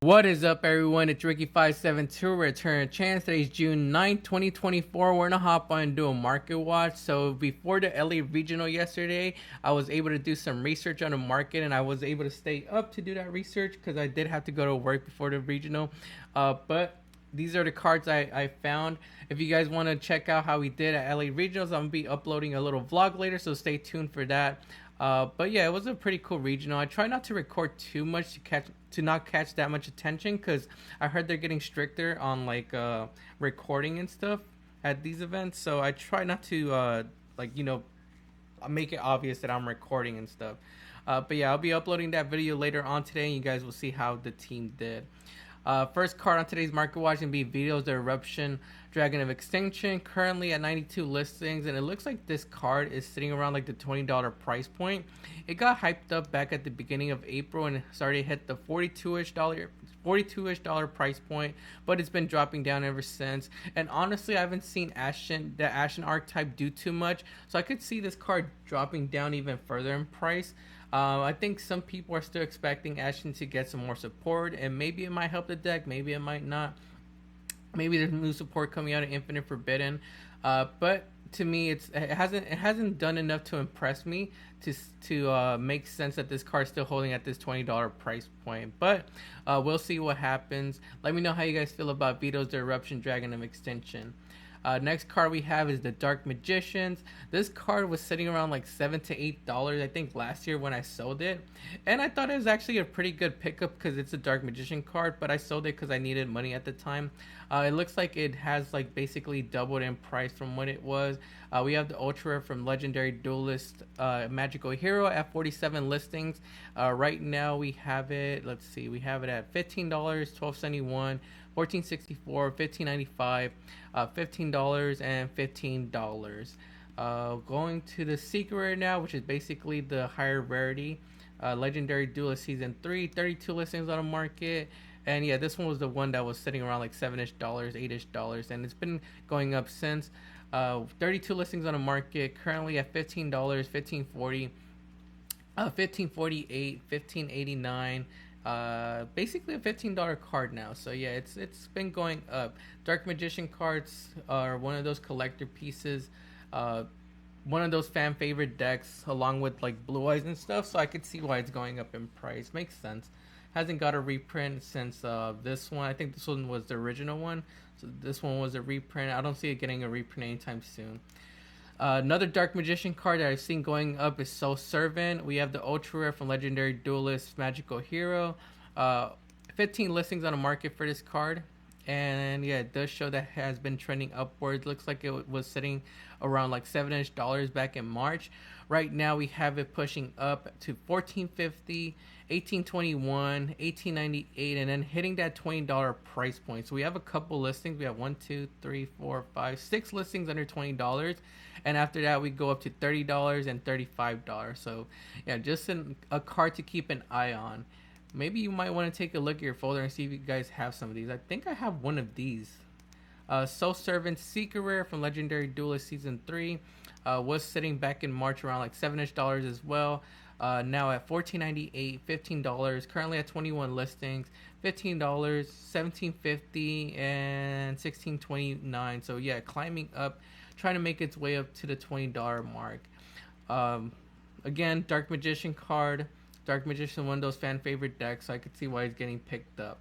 What is up, everyone? It's Ricky572. Return chance. Today's June 9th, 2024. We're gonna hop on and do a market watch. So before the LA regional yesterday, I was able to do some research on the market, and I was able to stay up to do that research because I did have to go to work before the regional. But these are the cards I found. If you guys want to check out how we did at LA regionals, I'm gonna be uploading a little vlog later, so stay tuned for that. But yeah, it was a pretty cool regional. I try not to record too much to not catch that much attention, because I heard they're getting stricter on recording and stuff at these events. So I try not to make it obvious that I'm recording and stuff. But yeah, I'll be uploading that video later on today, and you guys will see how the team did. First card on today's market watch can be Vito's The Eruption Dragon of Extinction, currently at 92 listings, and it looks like this card is sitting around like the $20 price point. It got hyped up back at the beginning of April and started to hit the $42-ish price point, but it's been dropping down ever since. And honestly, I haven't seen the Ashen archetype do too much, so I could see this card dropping down even further in price. I think some people are still expecting Ashen to get some more support, and maybe it might help the deck, maybe it might not. Maybe there's new support coming out of Infinite Forbidden, but to me, it hasn't done enough to impress me to make sense that this card's still holding at this $20 price point. But we'll see what happens. Let me know how you guys feel about Vito's The Eruption Dragon of Extinction. Next card we have is the Dark Magicians. This card was sitting around like $7 to $8, I think, last year when I sold it, and I thought it was actually a pretty good pickup because it's a Dark Magician card. But I sold it because I needed money at the time. It looks like it has like basically doubled in price from what it was. We have the Ultra Rare from Legendary Duelist Magical Hero at 47 listings. Right now we have it. Let's see, we have it at $15, $12.71. $14.64, $15.95, $15, and $15. Going to the secret rare now, which is basically the higher rarity. Legendary Duelist Season 3, 32 listings on the market. And yeah, this one was the one that was sitting around like $7-ish, $8-ish, and it's been going up since. 32 listings on the market, currently at $15, $15.40, $15.48, $15.89. Basically a $15 card now. So yeah, it's been going up. Dark Magician cards are one of those collector pieces, one of those fan favorite decks, along with like Blue Eyes and stuff. So I could see why it's going up in price. Makes sense. Hasn't got a reprint since this one. I think this one was the original one, so this one was a reprint. I don't see it getting a reprint anytime soon. Another Dark Magician card that I've seen going up is Soul Servant. We have the Ultra Rare from Legendary Duelist Magical Hero. 15 listings on the market for this card. And yeah, it does show that it has been trending upwards. Looks like it was sitting around like $7-ish back in March. Right now we have it pushing up to $14.50, $18.21, $18.98, and then hitting that $20 price point. So we have a couple listings. We have 1, 2, 3, 4, 5, 6 listings under $20. And after that, we go up to $30 and $35. So yeah, just a card to keep an eye on. Maybe you might want to take a look at your folder and see if you guys have some of these. I think I have one of these. Soul Servant Secret Rare from Legendary Duelist Season 3. Was sitting back in March around like $7-ish as well. Now at $14.98, $15. Currently at 21 listings. $15, $17.50, and $16.29. So yeah, climbing up, trying to make its way up to the $20 mark. Again, Dark Magician card. Dark Magician, one of those fan favorite decks, so I could see why it's getting picked up.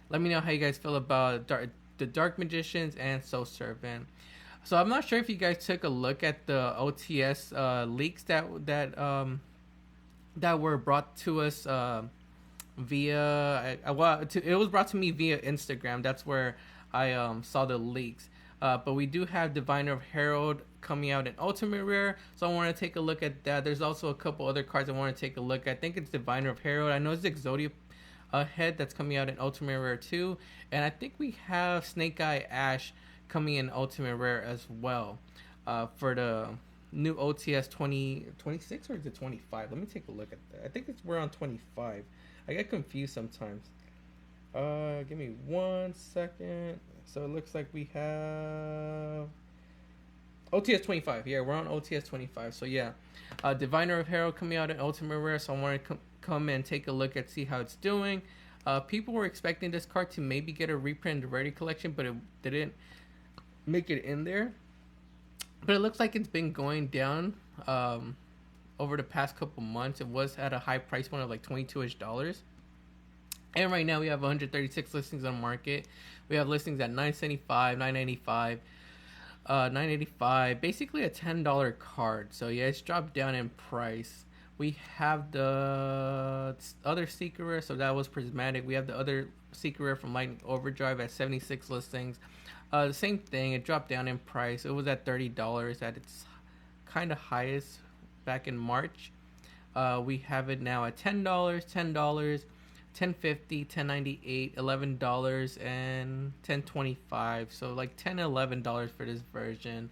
Let me know how you guys feel about the Dark Magicians and Soul Servant. So I'm not sure if you guys took a look at the OTS leaks that were brought to us via. It was brought to me via Instagram. That's where I saw the leaks. But we do have Diviner of Herald coming out in Ultimate Rare, so I want to take a look at that. There's also a couple other cards I want to take a look at. I think it's Diviner of Herald. I know it's Exodia head that's coming out in Ultimate Rare too, and I think we have Snake Eye Ash coming in Ultimate Rare as well for the new OTS 2026, or is it 25? Let me take a look at that. I think we're on 25. I get confused sometimes. Give me 1 second. So it looks like we have OTS 25. Yeah, we're on OTS 25. So yeah, Diviner of Herald coming out in Ultimate Rare. So I want to come and take a look at see how it's doing. People were expecting this card to maybe get a reprint in the Rarity collection, but it didn't make it in there. But it looks like it's been going down over the past couple months. It was at a high price point of like $22-ish. And right now we have 136 listings on the market. We have listings at $975, $995, $985, basically a $10 card. So yeah, it's dropped down in price. We have the other secret rare, so that was prismatic. We have the other secret rare from Lightning Overdrive at 76 listings. The same thing, it dropped down in price. It was at $30 at its kind of highest back in March. We have it now at $10, $10, $10.50, $10.98, $11, and $10.25. So like $10, $11 for this version.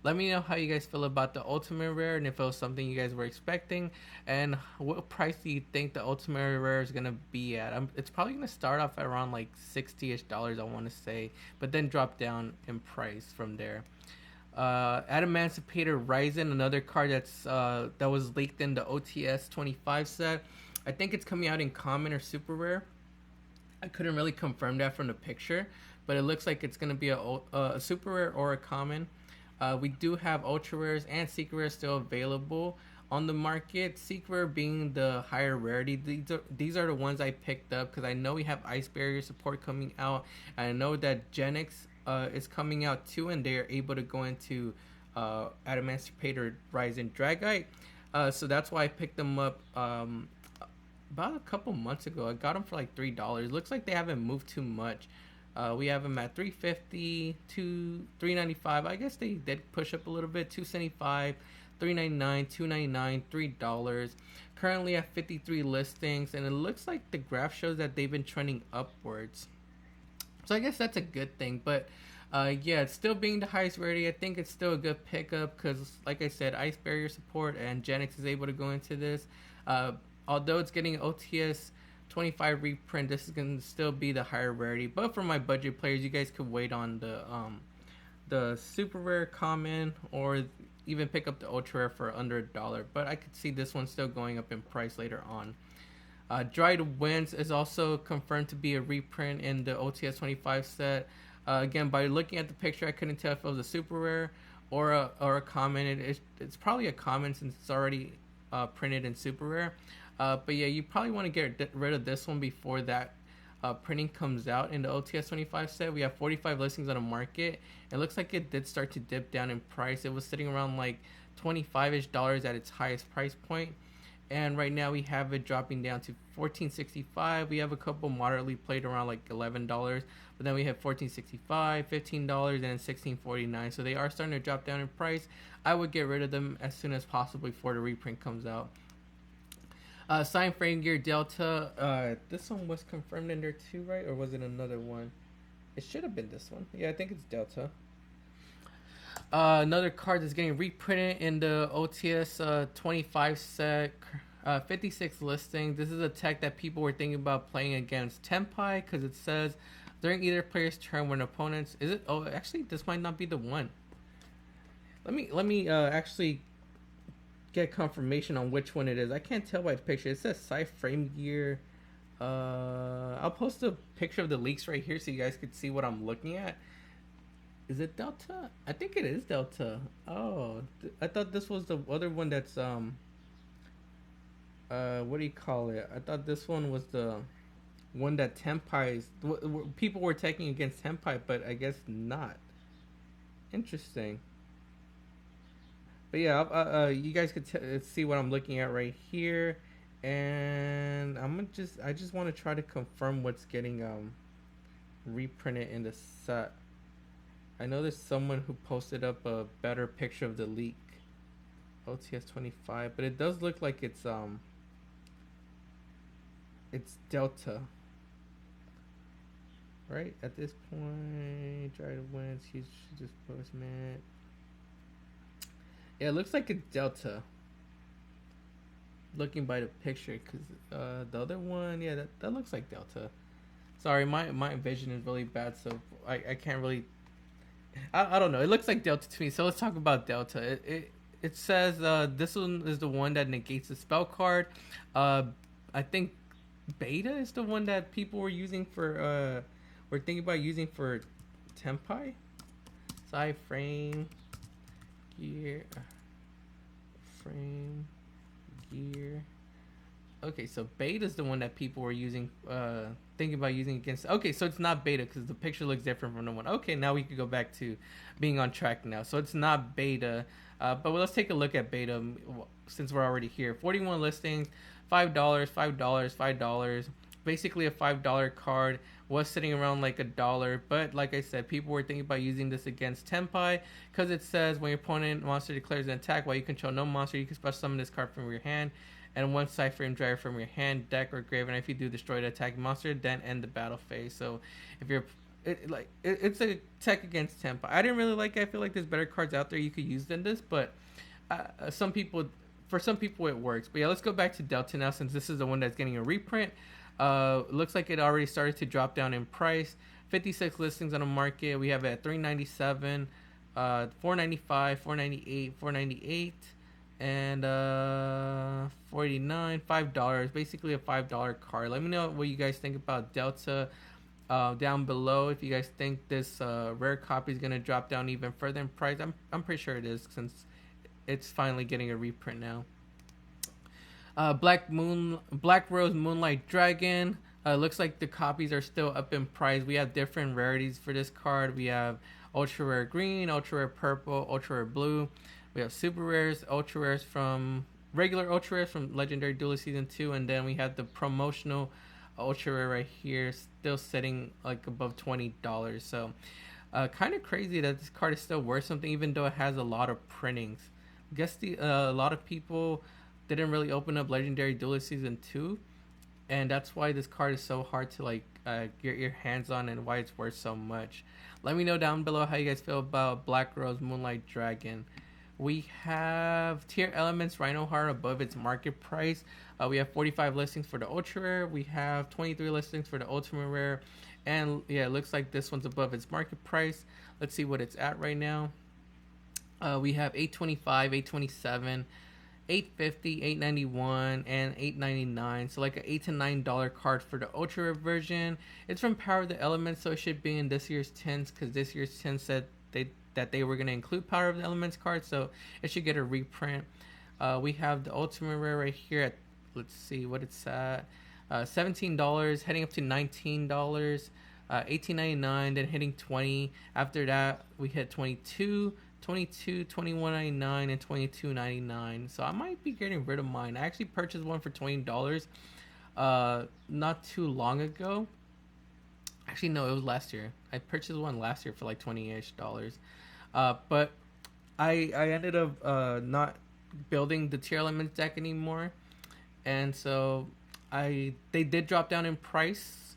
Let me know how you guys feel about the Ultimate Rare and if it was something you guys were expecting, and what price do you think the Ultimate Rare is gonna be at. It's probably gonna start off at around like $60-ish, I want to say, but then drop down in price from there. Adamantipator Ryzen, another card that was leaked in the OTS 25 set. I think it's coming out in common or super rare. I couldn't really confirm that from the picture, but it looks like it's gonna be a super rare or a common. We do have ultra rares and secret rares still available on the market. Secret rare being the higher rarity. These are the ones I picked up because I know we have Ice Barrier support coming out. I know that Genix is coming out too, and they are able to go into Adamantipator Ryzen Dragite. So that's why I picked them up about a couple months ago. I got them for like $3. Looks like they haven't moved too much. We have them at $3.50 to $3.95. I guess they did push up a little bit. $2.75, $3.99, $2.99, $3. Currently at 53 listings, and it looks like the graph shows that they've been trending upwards. So I guess that's a good thing. But yeah, it's still being the highest rarity. I think it's still a good pickup because, like I said, Ice Barrier support and Genix is able to go into this. Although it's getting OTS 25 reprint, this is gonna still be the higher rarity. But for my budget players, you guys could wait on the super rare common, or even pick up the ultra rare for under $1. But I could see this one still going up in price later on. Dried Winds is also confirmed to be a reprint in the OTS 25 set. Again, by looking at the picture, I couldn't tell if it was a super rare or a common. It's probably a common since it's already printed in super rare. But yeah, you probably want to get rid of this one before that printing comes out in the OTS 25 set. We have 45 listings on the market. It looks like it did start to dip down in price. It was sitting around like $25-ish at its highest price point. And right now we have it dropping down to $14.65. We have a couple moderately played around like $11. But then we have $14.65, $15, and then $16.49. So they are starting to drop down in price. I would get rid of them as soon as possible before the reprint comes out. Sign Frame Gear Delta. This one was confirmed in there too, right? Or was it another one? It should have been this one. Yeah, I think it's Delta. Another card that's getting reprinted in the OTS 25 set. 56 listing. This is a tech that people were thinking about playing against Tenpai because it says during either player's turn when opponents... Is it? Oh, actually, this might not be the one. Let me actually get confirmation on which one it is. I can't tell by the picture. It says Sci Frame Gear. I'll post a picture of the leaks right here so you guys can see what I'm looking at. Is it Delta? I think it is Delta. Oh, I thought this was the other one that's what do you call it? I thought this one was the one that Tenpai's people were taking against Tenpai, but I guess not. Interesting. But yeah, you guys could see what I'm looking at right here, and I just want to try to confirm what's getting reprinted in the set. I know there's someone who posted up a better picture of the leak, OTS 25, but it does look like it's Delta, right? At this point, try to win. She's just postman. Yeah, it looks like it's Delta. Looking by the picture, because the other one, yeah, that looks like Delta. Sorry, my vision is really bad, so I can't really. I don't know. It looks like Delta to me, so let's talk about Delta. It says this one is the one that negates the spell card. I think Beta is the one that people were using for were thinking about using for Tempai. Side frame gear frame gear. Okay, so beta is the one that people were using, thinking about using against. Okay, so it's not beta because the picture looks different from the one. Okay, now we could go back to being on track now. So it's not beta, but let's take a look at beta since we're already here. 41 listings, $5, $5, $5. Basically, a $5 card was sitting around like $1, but like I said, people were thinking about using this against Tempai because it says when your opponent monster declares an attack while you control no monster, you can special summon this card from your hand and one side frame driver from your hand, deck, or grave, and if you do, destroy the attacking monster, then end the battle phase. So if you're it's a tech against Tempo. I didn't really like it. I feel like there's better cards out there you could use than this, but some people, for some people, it works. But yeah, let's go back to Delta now since this is the one that's getting a reprint. Looks like it already started to drop down in price. 56 listings on the market. We have it at $397, $495, $498, $498. And $49, $5, basically a $5 card. Let me know what you guys think about Delta down below. If you guys think this rare copy is gonna drop down even further in price, I'm pretty sure it is since it's finally getting a reprint now. Black Rose Moonlight Dragon. Looks like the copies are still up in price. We have different rarities for this card. We have ultra rare green, ultra rare purple, ultra rare blue. We have super rares, ultra rares from regular ultra rares from Legendary Duelist Season 2, and then we have the promotional ultra rare right here, still sitting like above $20. So, kind of crazy that this card is still worth something, even though it has a lot of printings. I guess a lot of people didn't really open up Legendary Duelist Season 2, and that's why this card is so hard to like get your hands on and why it's worth so much. Let me know down below how you guys feel about Black Rose Moonlight Dragon. We have Tier Elements Rhino Heart above its market price. We have 45 listings for the Ultra Rare. We have 23 listings for the Ultimate Rare. And yeah, it looks like this one's above its market price. Let's see what it's at right now. We have 825, 827, 850, 891, and 899. So like an $8 to $9 card for the Ultra Rare version. It's from Power of the Elements, so it should be in this year's tints because this year's tints said they were going to include Power of the Elements cards, so it should get a reprint. We have the Ultimate Rare right here at, let's see what it's at, $17, heading up to $19, $18.99, then hitting $20. After that, we hit $22, $21.99, and $22.99. So I might be getting rid of mine. I actually purchased one for $20 not too long ago. Actually, no, it was last year. I purchased one last year for like $20-ish. But I ended up not building the Tier Elements deck anymore, and so they did drop down in price.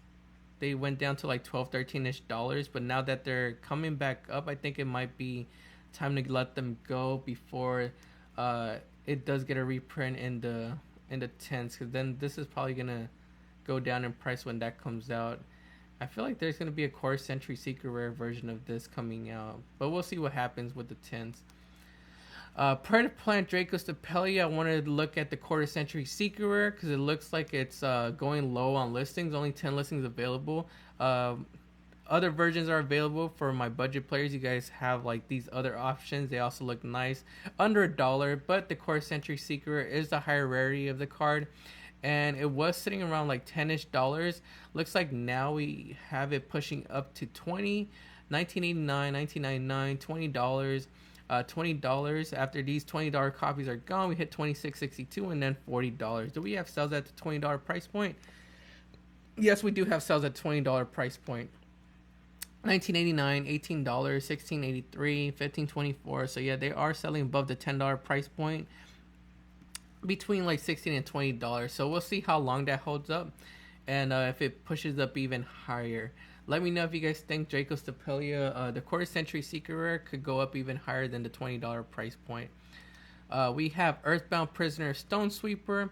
They went down to like $12, $13-ish. But now that they're coming back up, I think it might be time to let them go before it does get a reprint in the tens. Because then this is probably gonna go down in price when that comes out. I feel like there's going to be a Quarter Century Secret Rare version of this coming out. But we'll see what happens with the tints. Predator Plant Dracostopelia. I wanted to look at the Quarter Century Secret Rare because it looks like it's going low on listings. Only 10 listings available. Other versions are available for my budget players. You guys have like these other options. They also look nice. Under $1. But the Quarter Century Secret Rare is the higher rarity of the card. And it was sitting around like $10-ish. Looks like now we have it pushing up to $20, $19.89, $19.99, $20, $20. After these $20 copies are gone, we hit $26.62 and then $40. Do we have sales at the $20 price point? Yes, we do have sales at $20 price point. $19.89, $18, $16.83, $15.24. So yeah, they are selling above the $10 price point, between like $16 and $20. So we'll see how long that holds up, and if it pushes up even higher. Let me know if you guys think Dracostopelia, the Quarter Century Secret Rare, could go up even higher than the $20 price point. We have Earthbound Prisoner Stone Sweeper.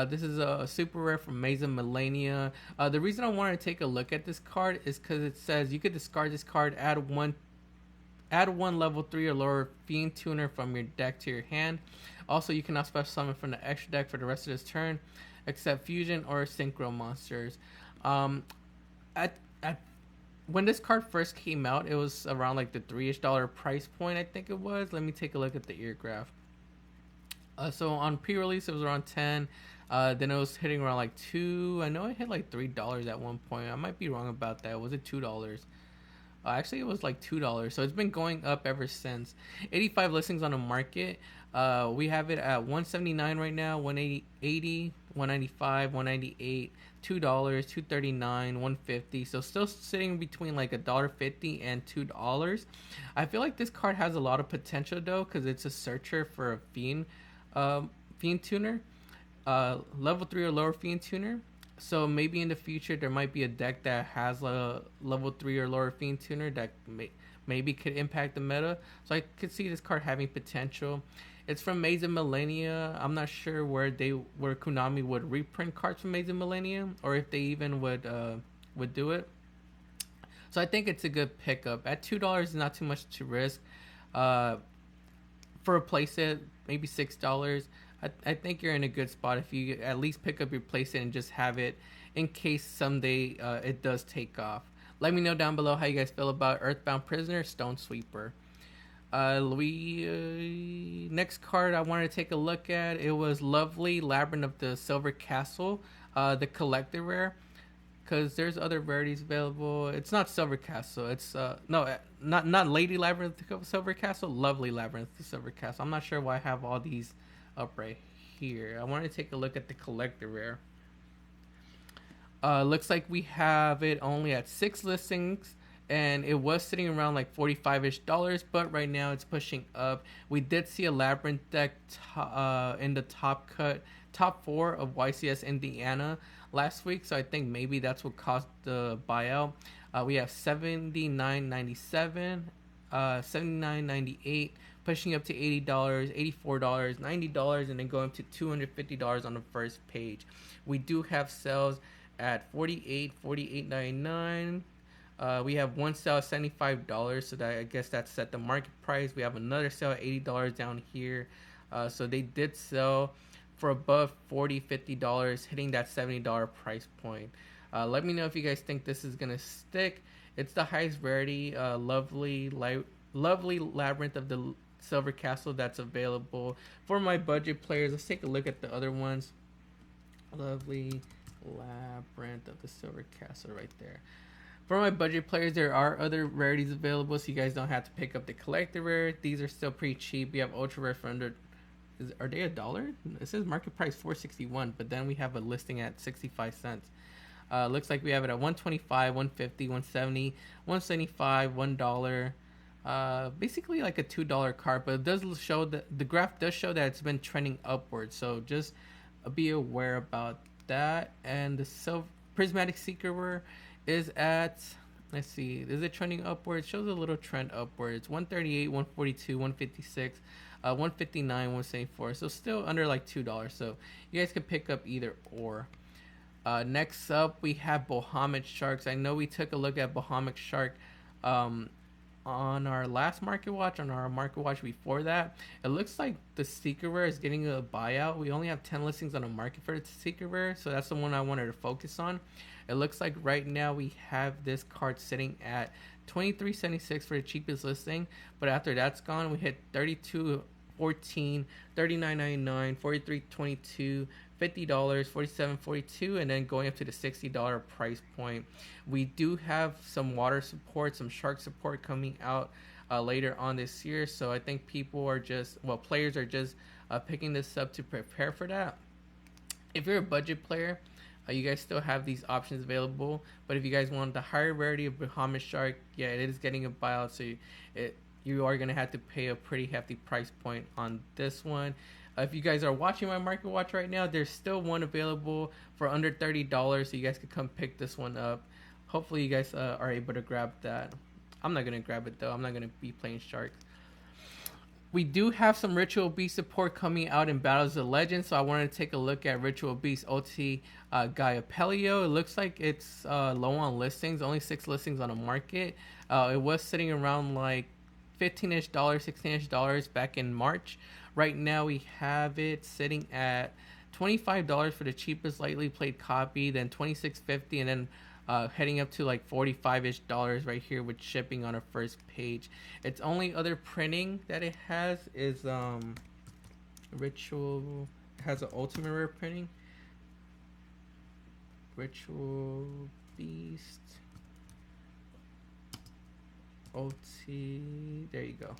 This is a super rare from Maze of Millennia. The reason I wanted to take a look at this card is because it says you could discard this card, add one level 3 or lower Fiend Tuner from your deck to your hand. Also, you cannot special summon from the extra deck for the rest of this turn, except fusion or synchro monsters. Um, at when this card first came out, it was around like the $3-ish price point. I think it was. Let me take a look at the ear graph. So on pre-release, it was around 10. Then it was hitting around like 2. I know it hit like $3 at one point. I might be wrong about that. Was it $2? Actually, it was like $2. So it's been going up ever since. 85 listings on the market. We have it at 179 right now, 180, 195, 198, $2, 239, 150. So still sitting between like $1.50 and $2. I feel like this card has a lot of potential though, because it's a searcher for a fiend tuner, level 3 or lower fiend tuner. So maybe in the future there might be a deck that has a level 3 or lower fiend tuner that maybe could impact the meta. So I could see this card having potential. It's from Maze of Millennia. I'm not sure where Konami would reprint cards from Maze of Millennia, or if they even would do it. So I think it's a good pickup. At $2 is not too much to risk. For a playset, maybe $6. I think you're in a good spot if you at least pick up your playset and just have it in case someday it does take off. Let me know down below how you guys feel about Earthbound Prisoner, Stone Sweeper. Next card I wanted to take a look at, it was Lovely Labyrinth of the Silver Castle, the collector rare. Because there's other rarities available. It's not Silver Castle. It's not Lady Labyrinth of Silver Castle. Lovely Labyrinth of Silver Castle. I'm not sure why I have all these up right here. I wanted to take a look at the collector rare. Looks like we have it only at 6 listings, and it was sitting around like $45-ish, but right now it's pushing up. We did see a Labyrinth deck in the top 4 of YCS Indiana last week, so I think maybe that's what caused the buyout. We have $79.97, $79.98, pushing up to $80, $84, $90, and then going to $250 on the first page. We do have sales at $48, $48.99. We have one sale at $75, so that I guess that's set the market price. We have another sale at $80 down here. So they did sell for above $40, $50, hitting that $70 price point. Let me know if you guys think this is gonna stick. It's the highest rarity, lovely Labyrinth of the Silver Castle that's available for my budget players. Let's take a look at the other ones. Lovely Labyrinth of the Silver Castle right there. For my budget players, there are other rarities available, so you guys don't have to pick up the collector rare. These are still pretty cheap. We have ultra rare for under. Are they $1? It says market price $4.61, but then we have a listing at 65 cents. Looks like we have it at $125, $150, $170, $175, $1. Basically like a $2 card, but it does show that the graph does show that it's been trending upwards. So just be aware about that. And the Prismatic Seeker is at, let's see, is it trending upwards? It shows a little trend upwards. 138, 142, 156, 159, 174. So still under like $2. So you guys can pick up either or. Next up, we have Bahamut Sharks. I know we took a look at Bahamut Shark on our last market watch, on our market watch before that. It looks like the Seeker Rare is getting a buyout. We only have 10 listings on the market for the Seeker Rare, so that's the one I wanted to focus on. It looks like right now we have this card sitting at $23.76 for the cheapest listing, but after that's gone, we hit $32.14, $39.99, $43.22, $50, $47.42, and then going up to the $60 price point. We do have some water support, some shark support coming out later on this year, so I think players are just picking this up to prepare for that. If you're a budget player, you guys still have these options available, but if you guys want the higher rarity of Bahamut Shark, yeah, it is getting a buyout, so you are going to have to pay a pretty hefty price point on this one. If you guys are watching my market watch right now, there's still one available for under $30, so you guys could come pick this one up. Hopefully you guys are able to grab that. I'm not going to grab it though. I'm not going to be playing Sharks. We do have some Ritual Beast support coming out in Battles of Legends, so I wanted to take a look at Ritual Beast OT Gaia Pelio. It looks like it's low on listings, only 6 listings on the market. It was sitting around like $15-ish, $16-ish back in March. Right now we have it sitting at $25 for the cheapest lightly played copy, then $26.50, and then heading up to like 45-ish dollars right here with shipping on our first page. Its only other printing that it has is Ritual. It has an ultimate rare printing. Ritual Beast. OT. There you go.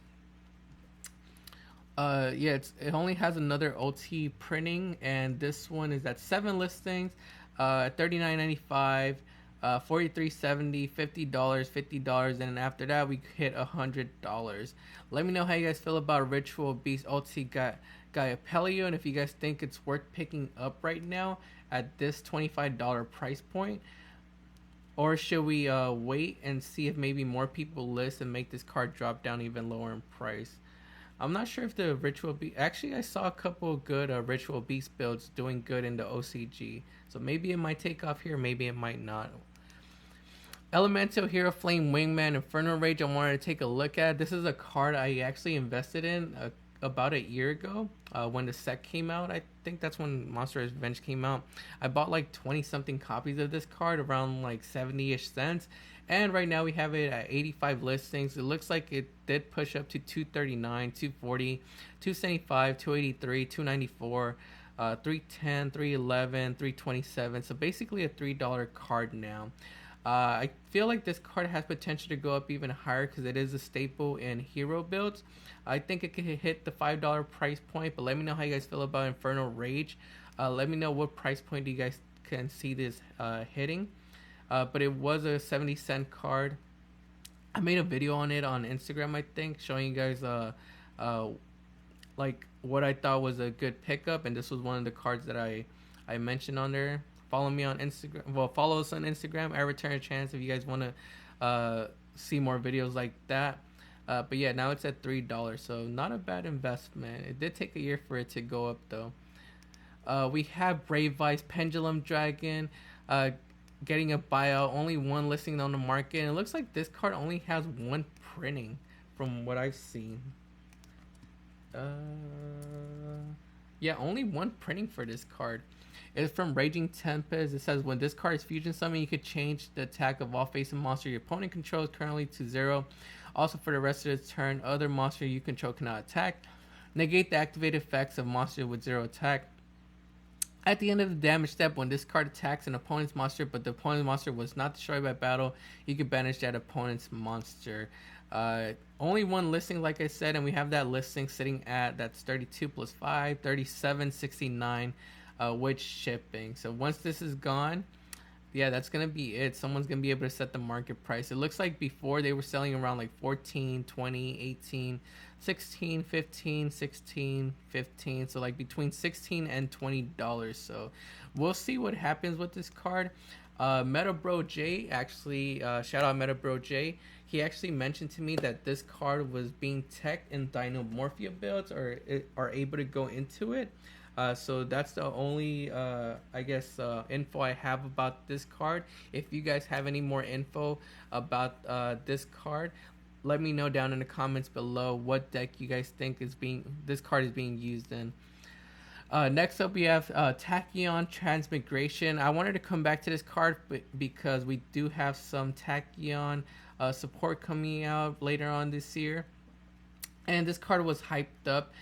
Yeah, it only has another OT printing, and this one is at 7 listings, $39.95, $43.70, $50, $50, and after that we hit $100. Let me know how you guys feel about Ritual Beast OT Gaiapelio, and if you guys think it's worth picking up right now at this $25 price point, or should we wait and see if maybe more people list and make this card drop down even lower in price. I'm not sure if the Ritual Beast... Actually, I saw a couple good Ritual Beast builds doing good in the OCG. So maybe it might take off here, maybe it might not. Elemental Hero Flame Wingman Inferno Rage, I wanted to take a look at. This is a card I actually invested in about a year ago when the set came out. I think that's when Monster's Revenge came out. I bought like 20 something copies of this card around like 70-ish cents, and right now we have it at 85 listings. It looks like it did push up to 239, 240, 275, 283, 294, 310, 311, 327. So basically a $3 card now. I feel like this card has potential to go up even higher because it is a staple in hero builds. I think it could hit the $5 price point, but let me know how you guys feel about Inferno Rage. Let me know what price point do you guys can see this hitting. But it was a 70-cent card. I made a video on it on Instagram, I think, showing you guys like what I thought was a good pickup, and this was one of the cards that I mentioned on there. Follow me on Instagram. Well, follow us on Instagram. I return a chance if you guys want to see more videos like that. But yeah, now it's at $3, so not a bad investment. It did take a year for it to go up though. We have Brave Vice Pendulum Dragon getting a buyout. Only one listing on the market, and it looks like this card only has one printing from what I've seen. Yeah, only one printing for this card. It's from Raging Tempest. It says when this card is fusion summoned, you could change the attack of all face monster your opponent controls currently to 0. Also, for the rest of its turn, other monster you control cannot attack. Negate the activated effects of monster with 0 attack. At the end of the damage step, when this card attacks an opponent's monster, but the opponent's monster was not destroyed by battle, you can banish that opponent's monster. Only one listing, like I said, and we have that listing sitting at that's 32 plus 5, 37.69 with shipping. So once this is gone, yeah, that's gonna be it. Someone's gonna be able to set the market price. It looks like before they were selling around like 14, 20, 18, 16, 15, 16, 15, so like between 16 and $20. So we'll see what happens with this card. Metabro J, actually, shout out Metabro J, he actually mentioned to me that this card was being teched in Dinomorphia builds, or are able to go into it. So that's the only I guess info I have about this card. If you guys have any more info about this card, let me know down in the comments below what deck you guys think this card is being used in. Next up, we have Tachyon Transmigration. I wanted to come back to this card because we do have some Tachyon support coming out later on this year. And this card was hyped up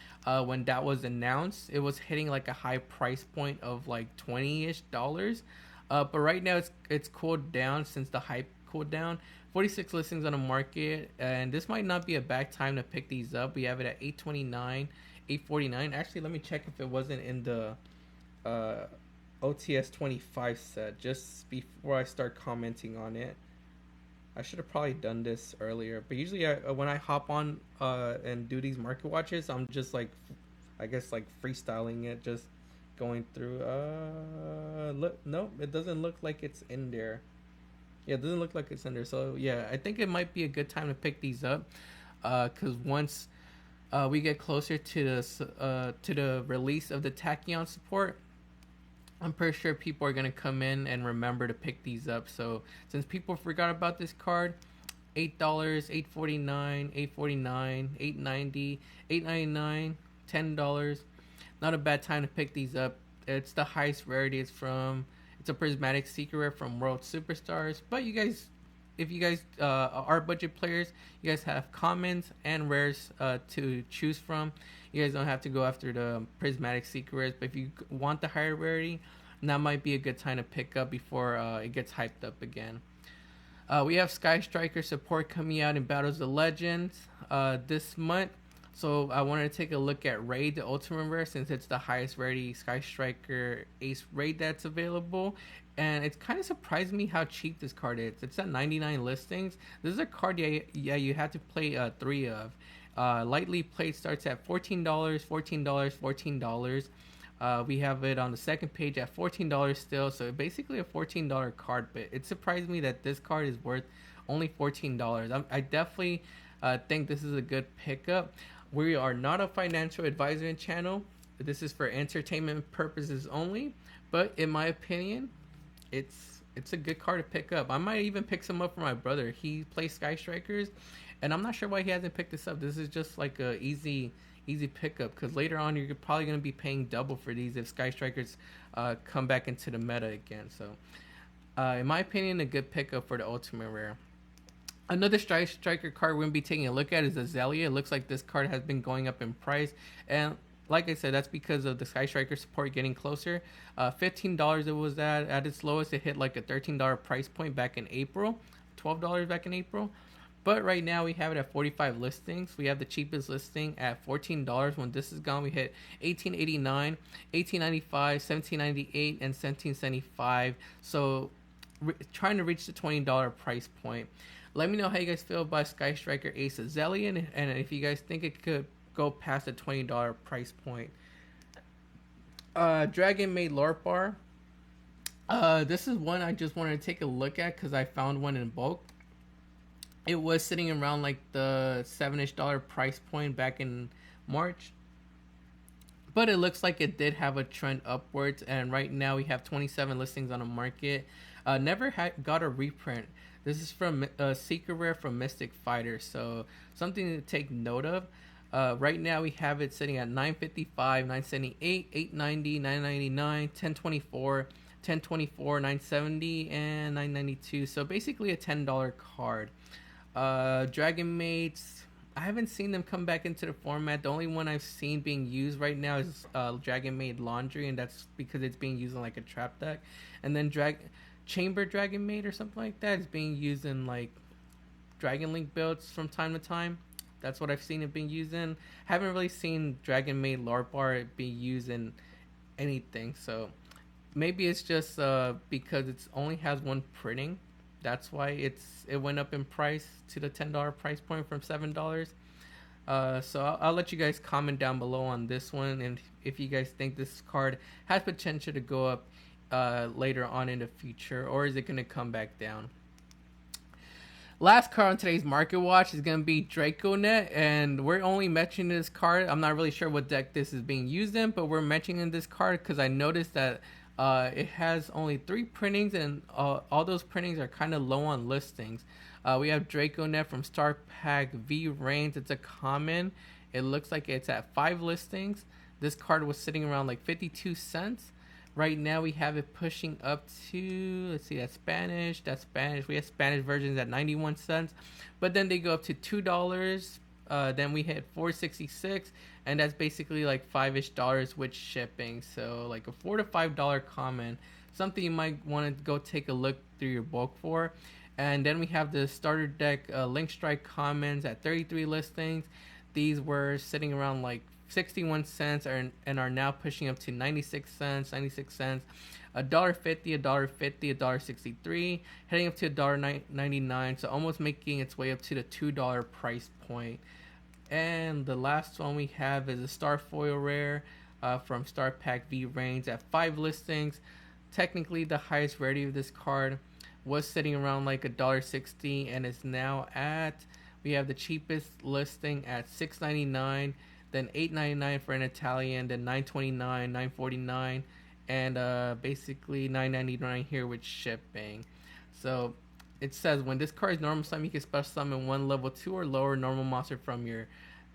when that was announced. It was hitting like a high price point of like $20-ish. But right now it's cooled down since the hype cooled down. 46 listings on the market, and this might not be a bad time to pick these up. We have it at $829, $849. Actually, let me check if it wasn't in the OTS 25 set just before I start commenting on it. I should have probably done this earlier, but usually when I hop on and do these market watches, I'm just like, I guess like freestyling it, just going through. Look, nope, it doesn't look like it's in there. Yeah, it doesn't look like it's in there. So yeah, I think it might be a good time to pick these up, because once we get closer to the release of the Tachyon support, I'm pretty sure people are going to come in and remember to pick these up. So since people forgot about this card, $8, $8.49, $8.49, $8.90, $8.99, $10. Not a bad time to pick these up. It's the highest rarity. It's a prismatic secret rare from World Superstars. But you guys, if you guys are budget players, you guys have commons and rares to choose from. You guys don't have to go after the prismatic secret rares. But if you want the higher rarity, that might be a good time to pick up before it gets hyped up again. We have Sky Striker support coming out in Battles of Legends this month. So I wanted to take a look at Raid, the Ultimate Rare, since it's the highest rarity Sky Striker Ace Raid that's available. And it's kind of surprised me how cheap this card is. It's at 99 listings. This is a card, you have to play 3 of. Lightly played starts at $14, $14, $14. We have it on the second page at $14 still, so basically a $14 card. But it surprised me that this card is worth only $14. I definitely think this is a good pickup. We are not a financial advisement channel. This is for entertainment purposes only. But in my opinion, it's a good card to pick up. I might even pick some up for my brother. He plays Sky Strikers, and I'm not sure why he hasn't picked this up. This is just like a easy pickup, because later on you're probably going to be paying double for these if Sky Strikers come back into the meta again. So in my opinion, a good pickup for the Ultimate Rare. Another Striker card we're going to be taking a look at is Azalea. It looks like this card has been going up in price, and like I said, that's because of the Sky Striker support getting closer. $15 it was at its lowest. It hit like a $13 price point back in April, $12 back in April. But right now we have it at 45 listings. We have the cheapest listing at $14. When this is gone, we hit $18.89, $18.95, $17.98, and $17.75. So trying to reach the $20 price point. Let me know how you guys feel about Sky Striker Ace Azalea, and if you guys think it could go past the $20 price point. Dragon Maid LARP bar. This is one I just wanted to take a look at because I found one in bulk. It was sitting around like the $7-ish price point back in March, but it looks like it did have a trend upwards, and right now we have 27 listings on the market. Never got a reprint. This is from a secret rare from Mystic Fighter, so something to take note of. Right now we have it sitting at $9.55, $9.78, $8.90, $9.99, $10.24, $10.24, $9.70, and $9.92. So basically a $10 card. Dragon Maids, I haven't seen them come back into the format. The only one I've seen being used right now is Dragon Maid Laundry, and that's because it's being used in like a trap deck. And then Chamber Dragon Maid or something like that is being used in like Dragon Link builds from time to time. That's what I've seen it being used in. Haven't really seen Dragon Maid LARP bar be used in anything. So maybe it's just because it only has one printing. That's why it went up in price to the $10 price point from $7. So I'll let you guys comment down below on this one, and if you guys think this card has potential to go up later on in the future, or is it going to come back down. Last card on today's Market Watch is going to be DracoNet, and we're only mentioning this card. I'm not really sure what deck this is being used in, but we're mentioning this card because I noticed that it has only 3 printings, and all those printings are kind of low on listings. We have DracoNet from Star Pack V Reigns. It's a common. It looks like it's at 5 listings. This card was sitting around like 52 cents. Right now we have it pushing up to, let's see, that's Spanish. We have Spanish versions at 91 cents. But then they go up to $2. Then we hit $4.66, and that's basically like $5-ish with shipping. So like a $4 to $5 common, something you might want to go take a look through your bulk for. And then we have the starter deck Link Strike commons at 33 listings. These were sitting around like 61 cents and are now pushing up to 96 cents, $1.50, $1.50, $1.63, heading up to $1.99, so almost making its way up to the $2 price point. And the last one we have is a Star Foil Rare from Star Pack V Reigns at 5 listings. Technically the highest rarity of this card was sitting around like $1.60, and is now at, we have the cheapest listing at $6.99, then $8.99 for an Italian, then $9.29, $9.49, and basically $9.99 here with shipping. So it says when this card is normal summon, you can special summon 1 level 2 or lower normal monster from your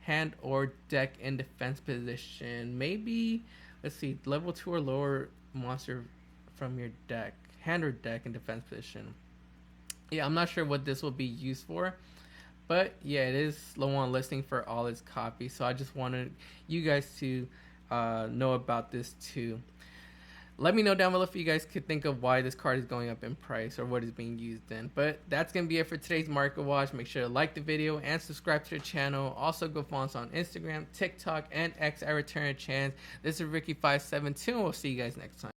hand or deck in defense position. Maybe, let's see, level 2 or lower monster from your deck, hand or deck in defense position. Yeah, I'm not sure what this will be used for, but yeah, it is low on listing for all its copies. So I just wanted you guys to know about this too. Let me know down below if you guys could think of why this card is going up in price or what is being used in. But that's going to be it for today's Market Watch. Make sure to like the video and subscribe to the channel. Also, go follow us on Instagram, TikTok, and X at Return a Chance. This is Ricky572, and we'll see you guys next time.